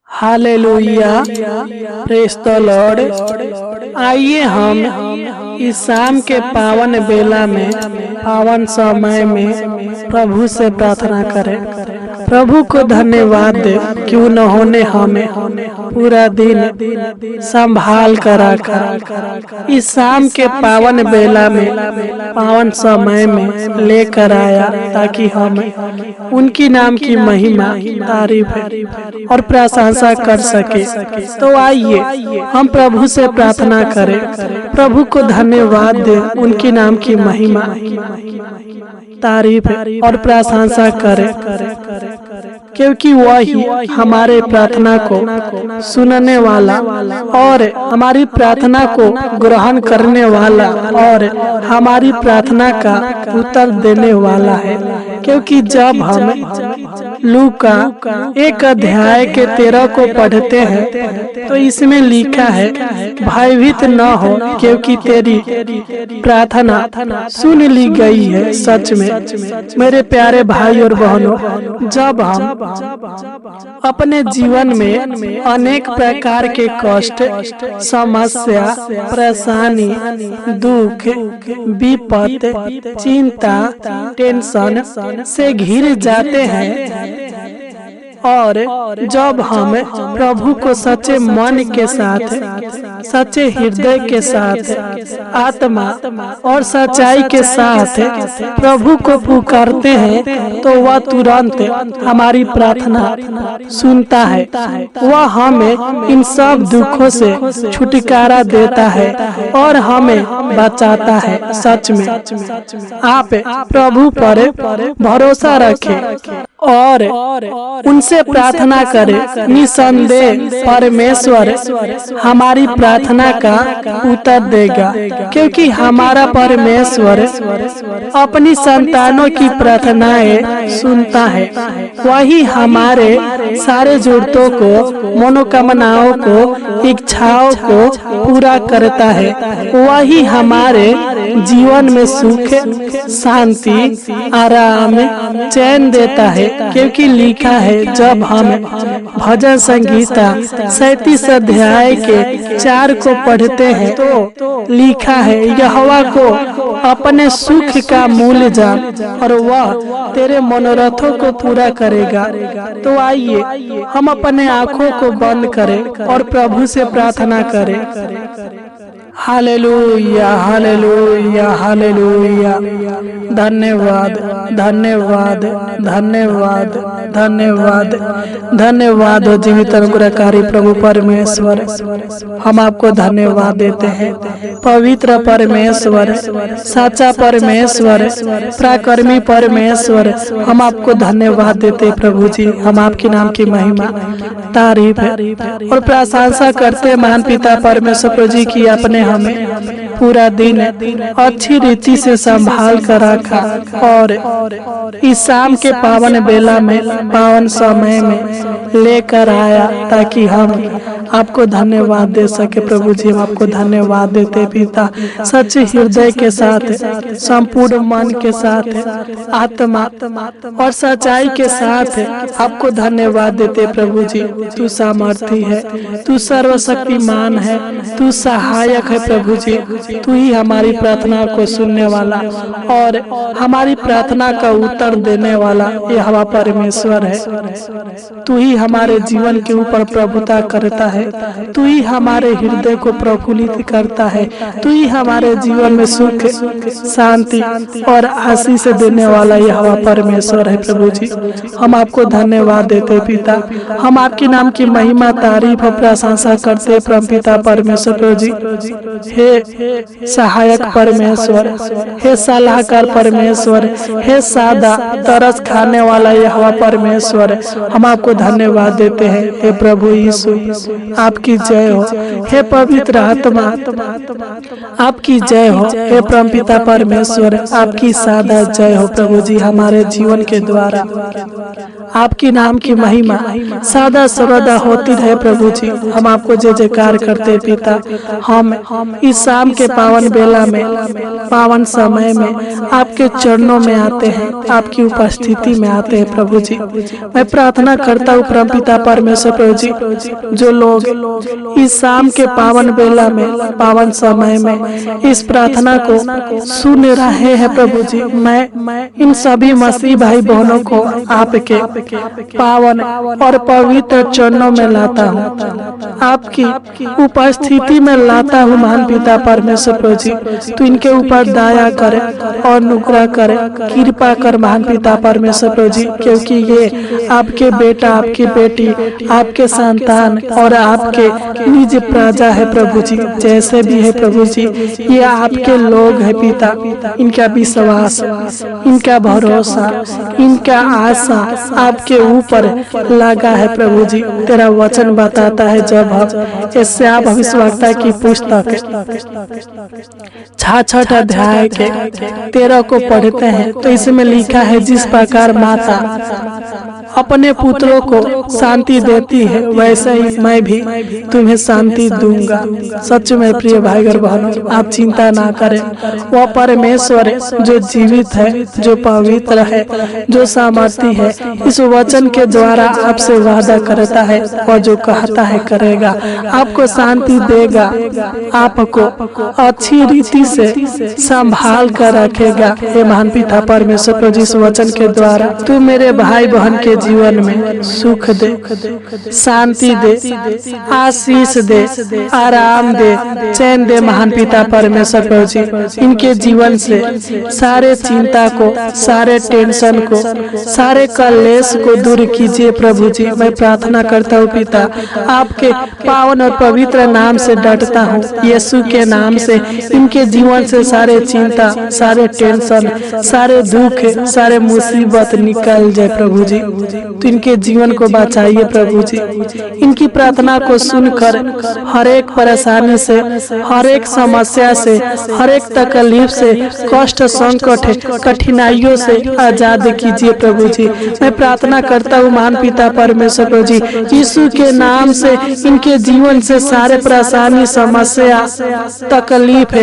Hallelujah, praise the Lord. आइए हम इस शाम के पावन बेला में, पावन समय में प्रभु से प्रार्थना करें। प्रभु को धन्यवाद दे, क्यों न होने हमें पूरा दिन संभाल कर रखा। इस शाम के पावन बेला में, पावन समय में लेकर आया, ताकि हम उनकी नाम की महिमा, तारीफ और प्रशंसा कर सके। तो आइए हम प्रभु से प्रार्थना करें, प्रभु को धन्यवाद दे, उनकी नाम की महिमा, तारीफ और प्रशंसा करें, क्योंकि वही हमारे प्रार्थना को सुनने वाला और हमारी प्रार्थना को ग्रहण करने वाला और हमारी प्रार्थना का उत्तर देने वाला है। क्योंकि जब हम लूका 1:13 को पढ़ते हैं तो इसमें लिखा है, भयभीत न हो, क्योंकि तेरी प्रार्थना सुन ली गई है। सच में मेरे प्यारे भाई और बहनों, जब हम अपने जीवन में अनेक प्रकार के कष्ट, समस्या, परेशानी, दुख, विपत, चिंता, टेंशन से घिर जाते हैं और जब हम प्रभु को सच्चे मन के साथ, सच्चे हृदय के साथ, आत्मा और सच्चाई के साथ प्रभु को पुकारते हैं तो वह तुरंत हमारी प्रार्थना सुनता है। वह हमें इन सब दुखों से छुटकारा देता है और हमें बचाता है। सच में आप प्रभु पर भरोसा रखें और उनसे प्रार्थना करें। निसंदेह परमेश्वर हमारी प्रार्थना का उत्तर देगा, क्योंकि हमारा परमेश्वर अपनी संतानों की प्रार्थनाएं सुनता है। वही हमारे सारे जरूरतों को, मनोकामनाओं को, इच्छाओं को पूरा करता है। वही हमारे जीवन में सुख, शांति, आराम, चैन देता है। क्योंकि लिखा है, जब हम भजन संगीता 37 अध्याय के 4 को पढ़ते हैं तो लिखा है, यहोवा को अपने सुख का मूल्य जान और वह तेरे मनोरथों को पूरा करेगा। तो आइए हम अपने आँखों को बंद करें और प्रभु से प्रार्थना करें। Hallelujah, hallelujah, hallelujah. धन्यवाद, धन्यवाद, धन्यवाद, धन्यवाद, धन्यवाद हो जीवित अनुग्रहकारी प्रभु परमेश्वर। हम आपको धन्यवाद देते हैं, पवित्र परमेश्वर, सच्चा परमेश्वर, पराक्रमी परमेश्वर। हम आपको धन्यवाद देते प्रभु जी। हम आपके नाम की महिमा, तारीफ और प्रशंसा करते महान पिता परमेश्वर प्रभु जी की आपने हमें पूरा दिन अच्छी रीति से संभाल कर रखा और इस शाम के पावन बेला में, पावन समय में लेकर आया, ताकि हम आपको धन्यवाद दे सके। प्रभु जी हम आपको धन्यवाद देते पिता, सच्चे हृदय के साथ, संपूर्ण मन के साथ, आत्मा और सच्चाई के साथ आपको धन्यवाद देते प्रभु जी। तू सामर्थी है, तू सर्वशक्तिमान है, तू सहायक है प्रभु जी। तू ही हमारी प्रार्थना को सुनने वाला और हमारी प्रार्थना का उत्तर देने वाला यहोवा परमेश्वर है। तू ही हमारे जीवन के ऊपर प्रभुता करता है। तू ही हमारे हृदय को प्रफुल्लित करता है। तू ही हमारे जीवन में सुख, शांति और आशीष देने वाला यहोवा परमेश्वर है प्रभु जी। हम आपको धन्यवाद देते पिता। हम आपके नाम की महिमा, तारीफ और प्रशंसा करते परमपिता परमेश्वर प्रभु जी। हे सहायक परमेश्वर, हे सलाहकार परमेश्वर, हे सादा तरस खाने वाला यहोवा परमेश्वर, हम आपको धन्यवाद देते हैं। हे प्रभु यीशु, आपकी जय हो। हे पवित्र आत्मा, आपकी जय हो। हे परमपिता परमेश्वर, आपकी सादा जय हो प्रभु जी। हमारे जीवन के द्वारा आपकी नाम की महिमा सदा सर्वदा होती रहे प्रभु जी। हम आपको जय जयकार करते पिता। हम इस शाम के पावन बेला में, पावन समय में आपके चरणों में आते हैं, आपकी उपस्थिति में आते हैं प्रभु जी। मैं प्रार्थना करता हूँ परमपिता परमेश्वर प्रभु जी, जो लोग इस शाम के पावन बेला में, पावन समय में इस प्रार्थना को सुन रहे हैं प्रभु जी, मैं इन सभी मसीह भाई बहनों को आपके पावन और पवित्र चरणों में लाता हूँ, आपकी उपस्थिति में लाता हूँ महान पिता परमेश्वर प्रभु जी। तो इनके ऊपर दया करे और अनुग्रह करे, कृपा कर महान पिता परमेश्वर प्रभु जी, क्योंकि ये आपके बेटा, आपकी बेटी, आपके संतान और आपके निज प्रजा है प्रभु जी। जैसे भी है प्रभु जी, ये आपके लोग है पिता। इनका विश्वास, इनका भरोसा, इनका आशा आपके ऊपर लगा है प्रभु जी। तेरा वचन बताता है, जब हम यशायाह भविष्यवक्ता की पुस्तक 66 अध्याय के 13 को पढ़ते हैं तो इसमें लिखा है, जिस प्रकार माता अपने पुत्रों को शांति देती है, वैसे ही मैं भी तुम्हें शांति दूंगा। सच में प्रिय भाई और बहनों, आप चिंता ना करें। वह परमेश्वर जो जीवित है, जो पवित्र है, जो सामर्थी है, इस वचन के द्वारा आपसे वादा करता है और जो कहता है करेगा। आपको शांति देगा, आपको अच्छी रीति से संभाल कर रखेगा। हे महान पिता परमेश्वर प्रभु, जिस वचन के द्वारा तू मेरे भाई बहन के जीवन में सुख दे, शांति दे, आशीष दे, आराम दे, चैन दे महान पिता परमेश्वर प्रभु जी। इनके जीवन से सारे चिंता को, सारे टेंशन को, सारे कलेश को दूर कीजिए प्रभु जी। मैं प्रार्थना करता हूँ पिता, आपके पावन और पवित्र नाम से डरता हूँ, यीशु के नाम से इनके जीवन से सारे चिंता, सारे टेंशन, सारे दुख, सारे मुसीबत निकल जाए प्रभु जी। तो इनके जीवन को बचाइए प्रभु जी। इनकी प्रार्थना को सुनकर हर एक परेशानी से, हर एक समस्या से, हर एक तकलीफ से, कष्ट, संकट, कठिनाइयों से आजाद कीजिए प्रभु जी। मैं प्रार्थना करता हूँ महान पिता परमेश्वर प्रभु जी, यीशु के नाम से इनके जीवन से सारे परेशानी, समस्या, तकलीफ,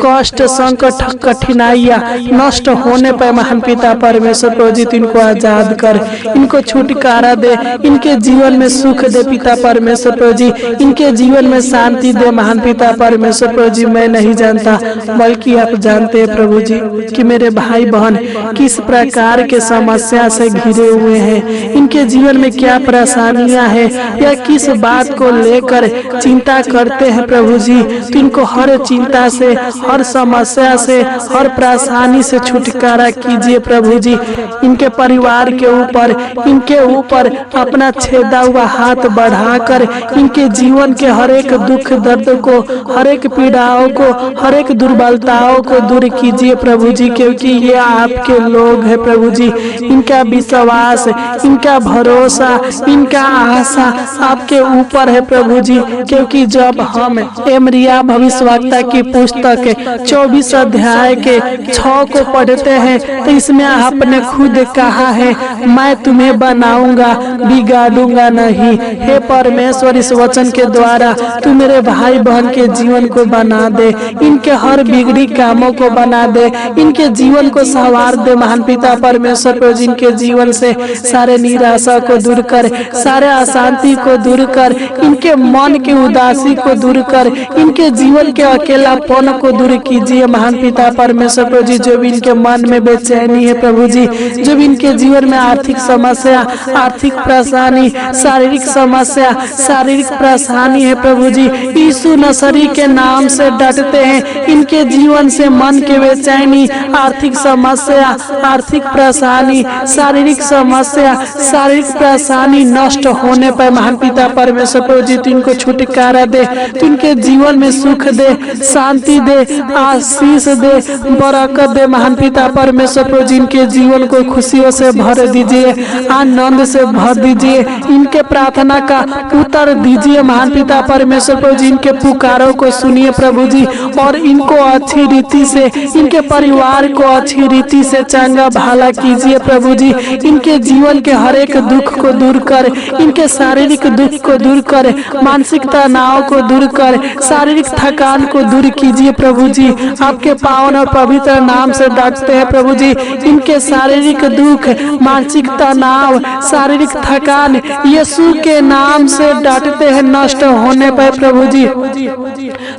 कष्ट, संकट, कठिनाइयाँ नष्ट होने पर महान पिता परमेश्वर प्रभु जी इनको आजाद कर, इनको छुटकारा दे, इनके जीवन में सुख दे पिता परमेश्वर प्रभु जी, इनके जीवन में शांति दे महान पिता परमेश्वर प्रभु जी। मैं नहीं जानता, बल्कि आप जानते हैं प्रभु जी कि मेरे भाई बहन किस प्रकार के समस्या से घिरे हुए हैं, इनके जीवन में क्या परेशानियां हैं या किस बात को लेकर चिंता करते हैं प्रभु जी। तो इनको हर चिंता से, हर समस्या से, हर परेशानी से छुटकारा कीजिए प्रभु जी। इनके परिवार के ऊपर, इनके ऊपर अपना छेदा हुआ हाथ बढ़ाकर इनके जीवन के हर एक दुख दर्द को, हर एक पीड़ाओं को, हर एक दुर्बलताओं को दूर कीजिए प्रभु जी, क्योंकि ये आपके लोग हैं प्रभु जी। इनका विश्वास, इनका भरोसा, इनका आशा आपके ऊपर है प्रभु जी, क्योंकि जब हम यशायाह भविष्यवक्ता की पुस्तक 24 अध्याय के 6 को पढ़ते हैं तो इसमें आपने खुद कहा है, मैं तुम्हें बनाऊंगा, बिगाड़ूंगा नहीं। हे परमेश्वर, इस वचन के द्वारा तू मेरे भाई बहन के जीवन को बना दे, इनके हर बिगड़ी कामों को बना दे, इनके जीवन को संवार दे महान पिता परमेश्वर प्रभु जी। इनके जीवन से सारे निराशा को दूर कर, सारे अशांति को दूर कर, इनके मन की उदासी को दूर कर, इनके जीवन के अकेलापन को दूर कीजिए महान पिता परमेश्वर प्रभु जी। जो भी इनके मन में बेचैनी है प्रभु जी, जो भी इनके जीवन में आर्थिक समस्या, आर्थिक परेशानी, शारीरिक समस्या, शारीरिक परेशानी है प्रभु जी, यीशु नसरी के नाम से डरते हैं। इनके जीवन से मन के बेचैनी, आर्थिक समस्या, आर्थिक परेशानी, शारीरिक समस्या, शारीरिक परेशानी नष्ट होने पर महान पिता परमेश्वर प्रभु जी इनको छुटकारा दे, इनके जीवन में सुख दे, शांति दे, आशीष दे, बरकत दे महान पिता परमेश्वर प्रभु जी। इनके जीवन को खुशियों से भर दीजिए, आनंद से भर दीजिए, इनके प्रार्थना का उत्तर दीजिए महान पिता परमेश्वर प्रभु जी। इनके पुकारों को सुनिए प्रभु जी, और इनको अच्छी रीति से, इनके परिवार को अच्छी रीति से चंगा भला कीजिए प्रभु जी। इनके जीवन के हर एक दुख को दूर कर, इनके शारीरिक दुख को दूर कर, मानसिक तनाव को दूर कर, शारीरिक शारीरिक थकान को दूर कीजिए प्रभु जी। आपके पावन और पवित्र नाम से डांटते हैं प्रभु जी। इनके शारीरिक दुख, मानसिक तनाव, शारीरिक थकान यीशु के नाम से डांटते हैं नष्ट होने पर प्रभु जी।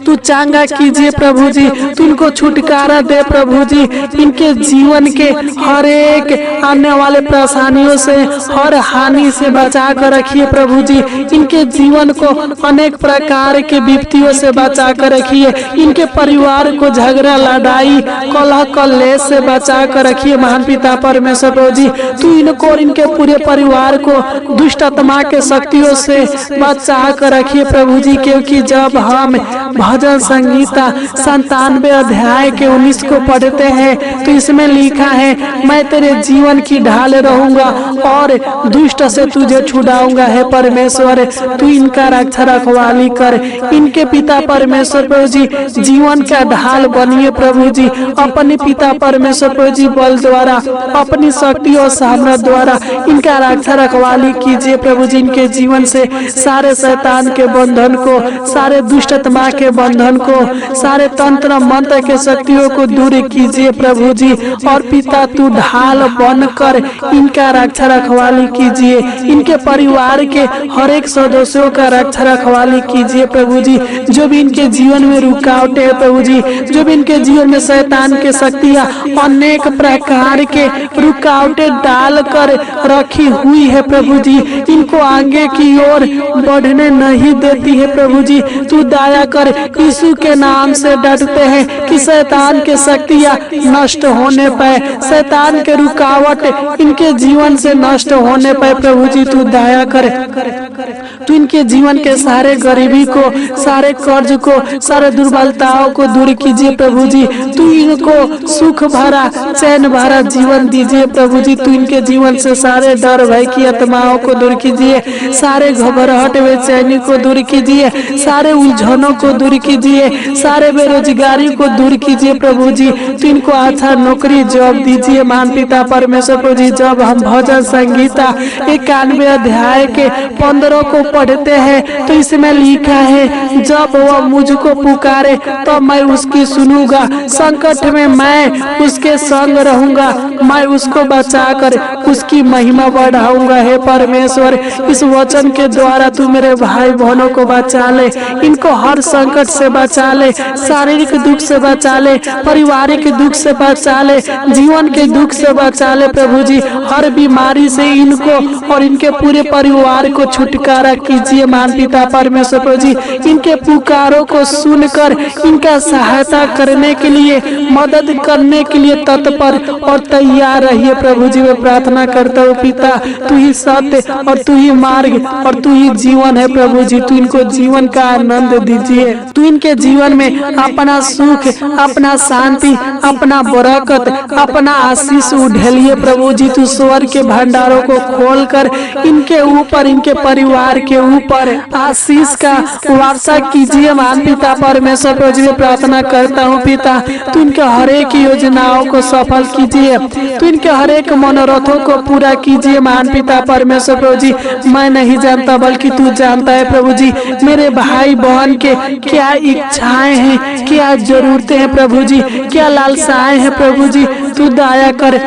तू चांगा कीजिए प्रभु जी, तू इनको छुटकारा दे प्रभु जी। इनके जीवन के हर एक आने वाले परेशानियों से, हर हानि से बचा कर रखिए प्रभु जी। इनके जीवन को अनेक प्रकार के विपत्तियों से बचा कर रखिए। इनके परिवार को झगड़ा, लड़ाई, कलह, कलेश से बचा कर रखिए महान पिता परमेश्वर प्रभु जी। तू इनको और इनके पूरे परिवार को दुष्ट आत्मा के शक्तियों से बचा कर रखिए प्रभु जी। क्योंकि जब हम भजन संगीता 97 अध्याय के 19 को पढ़ते हैं तो इसमें लिखा है, मैं तेरे जीवन की ढाल रहूंगा और दुष्ट से तुझे छुड़ाऊंगा। है परमेश्वर, तू इनका रक्षा रखवाली कर। इनके पिता परमेश्वर प्रभु जी जीवन का ढाल बनिए प्रभु जी। अपने पिता परमेश्वर प्रभु जी बल द्वारा, अपनी शक्ति और सामर्थ्य द्वारा इनका रक्षा रखवाली कीजिए प्रभु जी। इनके जीवन से सारे शैतान के बंधन को, सारे दुष्ट आत्मा के बंधन को, सारे तंत्र मंत्र के शक्तियों को दूर कीजिए प्रभु जी। और पिता तू ढाल बनकर इनका रक्षा रखवाली कीजिए। इनके परिवार के हर एक सदस्यों का रक्षा रखवाली कीजिए प्रभु जी। जो भी इनके जीवन में रुकावटें है प्रभु जी, जो भी इनके जीवन में शैतान के शक्तियां अनेक प्रकार के रुकावटें डालकर रखी हुई है प्रभु जी, इनको आगे की ओर बढ़ने नहीं देती है प्रभु जी। तू दया कर। यीशु के नाम से डरते हैं कि शैतान के शक्तियां नष्ट होने पर, शैतान के रुकावट इनके जीवन से नष्ट होने पर प्रभु जी तू दया कर। तू इनके जीवन के सारे गरीबी को, सारे कर्ज को, सारे दुर्बलताओं को दूर कीजिए प्रभु जी। तू इनको सुख भरा, चैन भरा जीवन दीजिए प्रभु जी। तू इनके जीवन से सारे डर भय की आत्माओं को दूर कीजिए, सारे घबराहट बेचैनी को दूर कीजिए, सारे उलझनों को दूर कीजिए, सारे बेरोजगारी को दूर कीजिए प्रभु जी। तू इनको अच्छा नौकरी जॉब दीजिए महान पिता परमेश्वर प्रभु जी। जब हम भजन संगीता 91 अध्याय के 15 को पढ़ते हैं तो इसमें लिखा है, जब वह मुझको पुकारे तो मैं उसकी सुनूंगा, संकट में मैं उसके संग रहूंगा, मैं उसको बचाकर उसकी महिमा बढ़ाऊंगा। है परमेश्वर, इस वचन के द्वारा तू मेरे भाई बहनों को बचा ले, इनको हर संकट से बचा ले, शारीरिक दुख से बचा ले, पारिवारिक दुख से बचा ले, जीवन के दुख से बचा ले प्रभु जी। हर बीमारी से इनको और इनके पूरे परिवार को छुटकारा कीजिए महान पिता परमेश्वर प्रभु जी। इनके पुकारों को सुनकर इनका सहायता करने के लिए, मदद करने के लिए तत्पर और तैयार रहिए प्रभु जी। मैं प्रार्थना करता हूँ पिता, तू ही सत्य और तू ही मार्ग और तू ही जीवन है प्रभु जी। तू इनको जीवन का आनंद दीजिए। तू इनके जीवन में अपना सुख, अपना शांति, अपना बरकत, अपना आशीष उड़ेलिए प्रभु जी। तू स्वर्ग के भंडारों को खोलकर इनके ऊपर, इनके परिवार के ऊपर आशीष का वर्षा कीजिए महान पिता परमेश्वर प्रभु जी। प्रार्थना करता हूँ पिता, तू इनके हर एक योजनाओं को सफल कीजिए, तू इनके हर एक मनोरथों को पूरा कीजिए महान पिता परमेश्वर प्रभु जी। मैं नहीं जानता बल्कि तू जानता है प्रभु जी। मेरे भाई बहन के क्या इच्छाएं हैं, क्या जरूरतें हैं प्रभु जी, क्या लालसाएं हैं प्रभु जी, तू दया कर।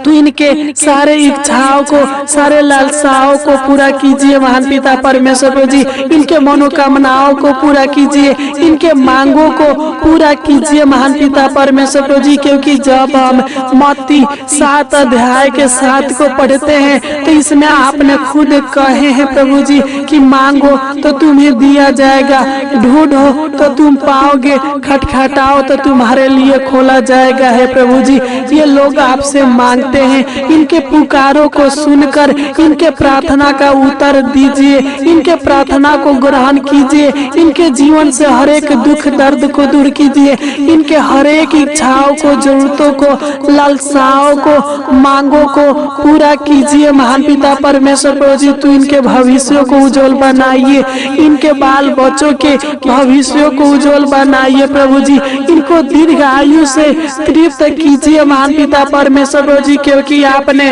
तू इनके सारे इच्छाओं को, सारे लालसाओं को पूरा कीजिए महान पिता परमेश्वर प्रभु जी। इनके मनोकामनाओं को पूरा कीजिए, इनके मांगों को पूरा कीजिए महान पिता परमेश्वर प्रभु जी। क्योंकि जब हम मत्ती 7 अध्याय के 7 को पढ़ते हैं तो इसमें आपने खुद कहे हैं प्रभु जी कि मांगो तो तुम्हें दिया जाएगा, ढूंढो तो तुम पाओगे, खटखटाओ तो तुम्हारे लिए खोला जाएगा। है प्रभु जी, ये लोग आपसे मांगते हैं, इनके पुकारों को सुनकर इनके प्रार्थना का उत्तर दीजिए, इनके प्रार्थना को ग्रहण कीजिए, इनके जीवन से हर एक दुख दर्द को दूर कीजिए, इनके हर एक इच्छाओं को, जरूरतों को, लालसाओं को, मांगों को पूरा कीजिए महान पिता परमेश्वर प्रभु जी। तू इनके भविष्यों को उज्जवल बनाइए, इनके बाल बच्चों के भविष्यों को उज्जवल बनाइए प्रभु जी। इनको दीर्घ आयु से तृप्त कीजिए महान पिता परमेश्वर प्रभु जी। क्योंकि आपने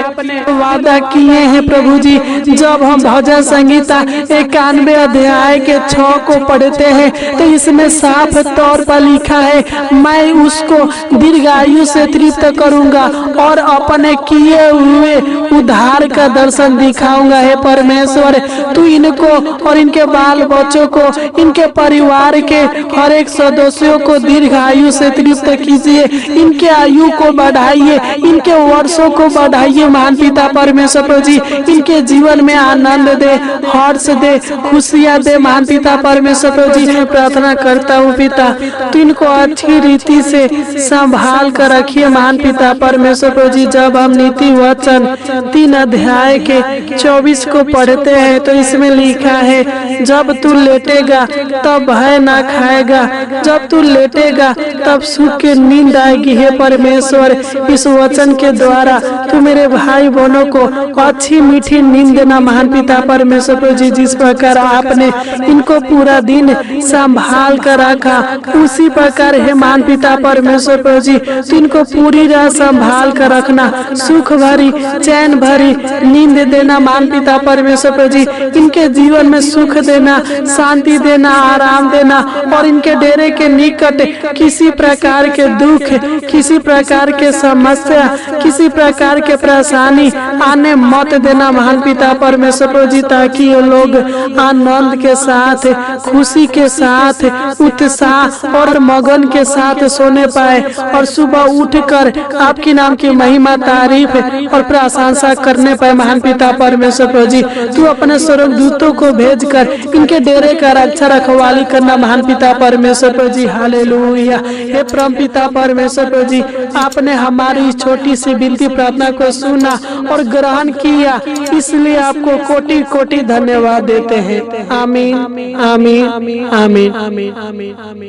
वादा किए हैं प्रभु जी। जब हम भजन संगीता 91 अध्याय के 6 को पढ़ते हैं तो इसमें साफ तौर पर लिखा है, मैं उसको दीर्घायु से तृप्त करूंगा और अपने किए हुए उद्धार का दर्शन दिखाऊंगा। है परमेश्वर, तू इनको और इनके बाल बच्चों को, इनके परिवार के हर एक सदस्यों को दीर्घायु से तृप्त कीजिए, इनके आयु को बढ़ाइए, इनके वर्षों को बढ़ाइए महान पिता परमेश्वर जी। इनके जीवन में आनंद दे, हर्ष दे, खुशियां दे महान पिता परमेश्वर जी। मैं प्रार्थना करता हूँ पिता, तू इनको अच्छी रीति से संभाल कर रखिए महान पिता परमेश्वर जी। जब हम नीति वचन 3 अध्याय के 24 को पढ़ते हैं तो इसमें लिखा है, जब तू लेटेगा तब भय ना खाएगा, जब तू लेटेगा तब सुख की नींद आएगी। हे परमेश्वर, इस वचन के द्वारा तू मेरे भाई बहनों को अच्छी मीठी नींद देना महान पिता परमेश्वर जी। जिस प्रकार आपने इनको पूरा दिन संभाल कर रखा, उसी प्रकार हे महान पिता परमेश्वर जी, तू इनको पूरी रात संभाल कर रखना, सुख भरी चैन भरी नींद देना महान पिता परमेश्वर जी। इनके जीवन में सुख देना, शांति देना, आराम देना और इनके डेरे के निकट किसी प्रकार के दुख, किसी प्रकार के समस्या, किसी प्रकार के परेशानी आने मत देना महान पिता परमेश्वर जी, ताकि ये लोग आनंद के साथ, खुशी के साथ, उत्साह और मगन के साथ सोने पाए और सुबह उठकर आपके नाम की महिमा, तारीफ और प्रशंसा करने पाए महान पिता परमेश्वर जी। तू अपने स्वर्गदूतों को भेजकर इनके डेरे का रक्षा रखवाली करना महान पिता परमेश्वर जी। हालेलुया। हे परम पिता परमेश्वर जी, आपने हमारी इस छोटी सी विनती प्रार्थना को सुना और ग्रहण किया, इसलिए आपको कोटि कोटि धन्यवाद देते हैं। आमीन, आमीन, आमीन, आमीन।